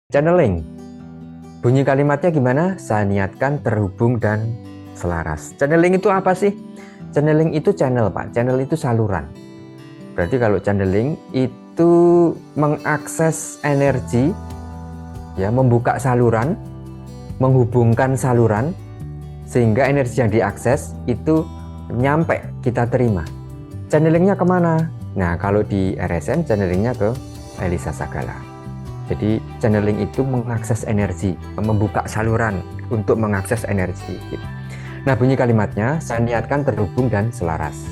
Channeling. Bunyi kalimatnya gimana? Saya niatkan, terhubung, dan selaras. Channeling itu apa sih? Channeling itu channel, Pak. Channel itu saluran. Berarti kalau channeling itu mengakses energi, ya, membuka saluran, menghubungkan saluran, sehingga energi yang diakses itu nyampe, kita terima. Channelingnya kemana? Nah, kalau di RSM, channelingnya ke Elisa Sagala. Jadi channeling itu mengakses energi, membuka saluran untuk mengakses energi. Nah, bunyi kalimatnya, saya niatkan, terhubung, dan selaras.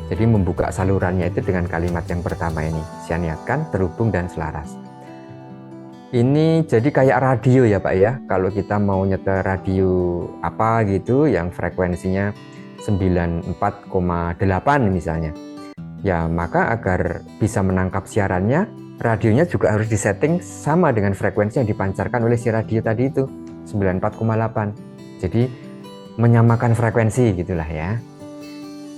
Jadi membuka salurannya itu dengan kalimat yang pertama ini, saya niatkan, terhubung, dan selaras. Ini jadi kayak radio ya Pak ya, kalau kita mau nyetel radio apa gitu yang frekuensinya 94,8 misalnya. Ya, maka agar bisa menangkap siarannya, radionya juga harus disetting sama dengan frekuensi yang dipancarkan oleh si radio tadi itu, 94,8. Jadi menyamakan frekuensi gitulah ya.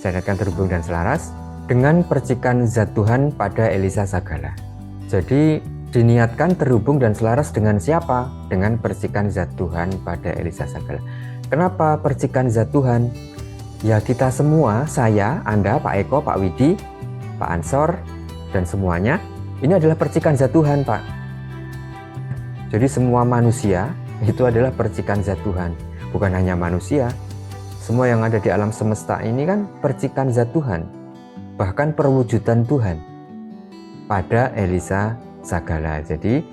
Saya niatkan, terhubung, dan selaras dengan percikan zat Tuhan pada Elisa Sagala. Jadi diniatkan, terhubung, dan selaras dengan siapa? Dengan percikan zat Tuhan pada Elisa Sagala. Kenapa percikan zat Tuhan? Ya, kita semua, saya, Anda, Pak Eko, Pak Widi, Pak Ansor, dan semuanya, ini adalah percikan zat Tuhan, Pak. Jadi semua manusia itu adalah percikan zat Tuhan. Bukan hanya manusia, semua yang ada di alam semesta ini kan percikan zat Tuhan. Bahkan perwujudan Tuhan pada Elisa Sagala. Jadi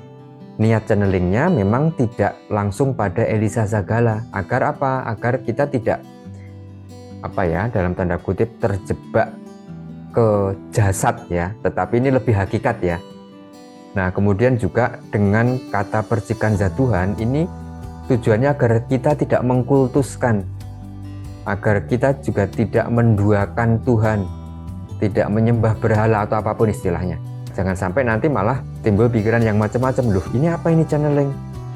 niat channelingnya memang tidak langsung pada Elisa Sagala. Agar apa? Agar kita tidak dalam tanda kutip terjebak ke jasad ya, tetapi ini lebih hakikat ya. Nah, kemudian juga dengan kata percikan zat Tuhan ini tujuannya agar kita tidak mengkultuskan, agar kita juga tidak menduakan Tuhan, tidak menyembah berhala atau apapun istilahnya. Jangan sampai nanti malah timbul pikiran yang macam-macam. Loh, ini apa ini channeling?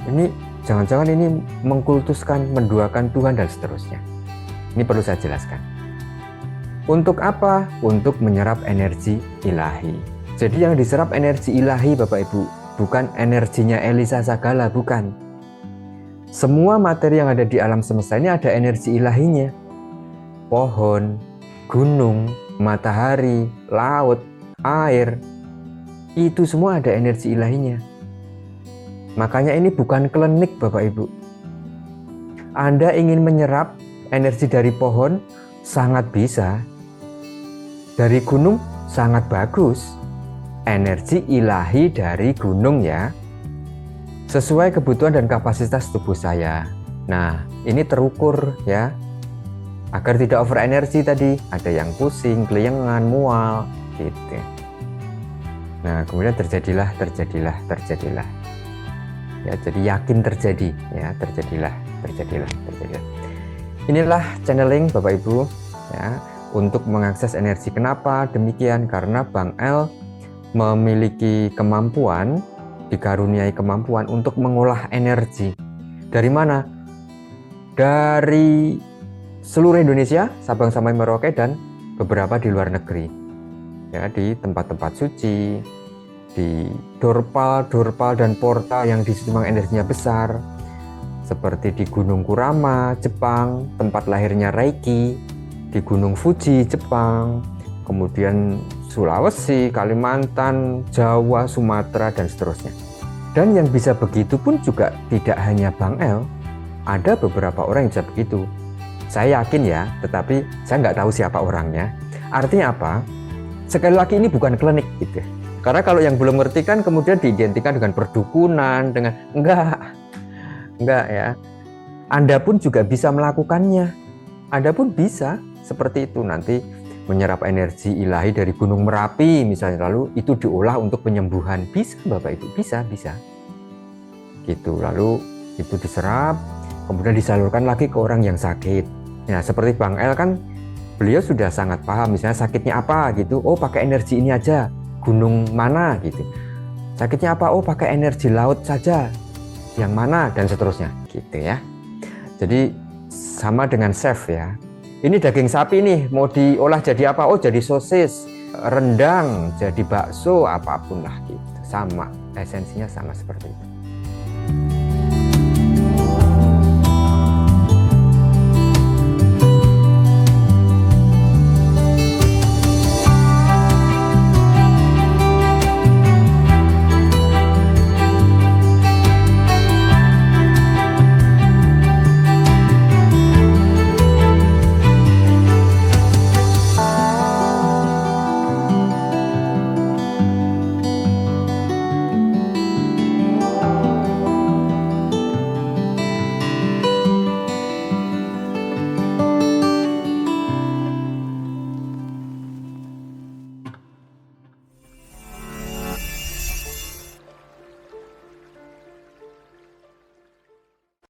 Ini jangan-jangan ini mengkultuskan, menduakan Tuhan dan seterusnya. Ini perlu saya jelaskan. Untuk apa? Untuk menyerap energi ilahi. Jadi yang diserap energi ilahi Bapak Ibu, bukan energinya Elisa Sagala, bukan. Semua materi yang ada di alam semesta ini ada energi ilahinya. Pohon, gunung, matahari, laut, air, itu semua ada energi ilahinya. Makanya ini bukan klinik Bapak Ibu. Anda ingin menyerap energi dari pohon, sangat bisa. Dari gunung, sangat bagus. Energi ilahi dari gunung ya, sesuai kebutuhan dan kapasitas tubuh saya. Nah, ini terukur ya, agar tidak over energi tadi. Ada yang pusing, keliengan, mual, gitu. Nah, kemudian terjadilah. Ya, jadi yakin terjadi, ya, terjadilah. Inilah channeling Bapak Ibu, ya, untuk mengakses energi. Kenapa demikian? Karena Bang El memiliki kemampuan, dikaruniai kemampuan untuk mengolah energi. Dari mana? Dari seluruh Indonesia, Sabang sampai Merauke, dan beberapa di luar negeri. Ya, di tempat-tempat suci, di dorpal dan portal yang di situ memang energinya besar, seperti di Gunung Kurama, Jepang, tempat lahirnya Reiki, di Gunung Fuji, Jepang, kemudian Sulawesi, Kalimantan, Jawa, Sumatera, dan seterusnya. Dan yang bisa begitu pun juga tidak hanya Bang El, ada beberapa orang yang bisa begitu. Saya yakin ya, tetapi saya nggak tahu siapa orangnya. Artinya apa? Sekali lagi ini bukan klinik gitu. Karena kalau yang belum ngerti kan kemudian diidentikan dengan perdukunan, dengan enggak ya. Anda pun juga bisa melakukannya. Anda pun bisa seperti itu, nanti menyerap energi ilahi dari Gunung Merapi misalnya, lalu itu diolah untuk penyembuhan. Bisa Bapak Ibu, bisa. Gitu, lalu itu diserap, kemudian disalurkan lagi ke orang yang sakit. Nah, seperti Bang El kan, beliau sudah sangat paham, misalnya sakitnya apa gitu, oh pakai energi ini aja, gunung mana gitu. Sakitnya apa? Oh pakai energi laut saja, yang mana, dan seterusnya gitu ya. Jadi sama dengan chef ya. Ini daging sapi nih, mau diolah jadi apa? Oh jadi sosis, rendang, jadi bakso, apapun lah gitu. Sama, esensinya sama seperti itu.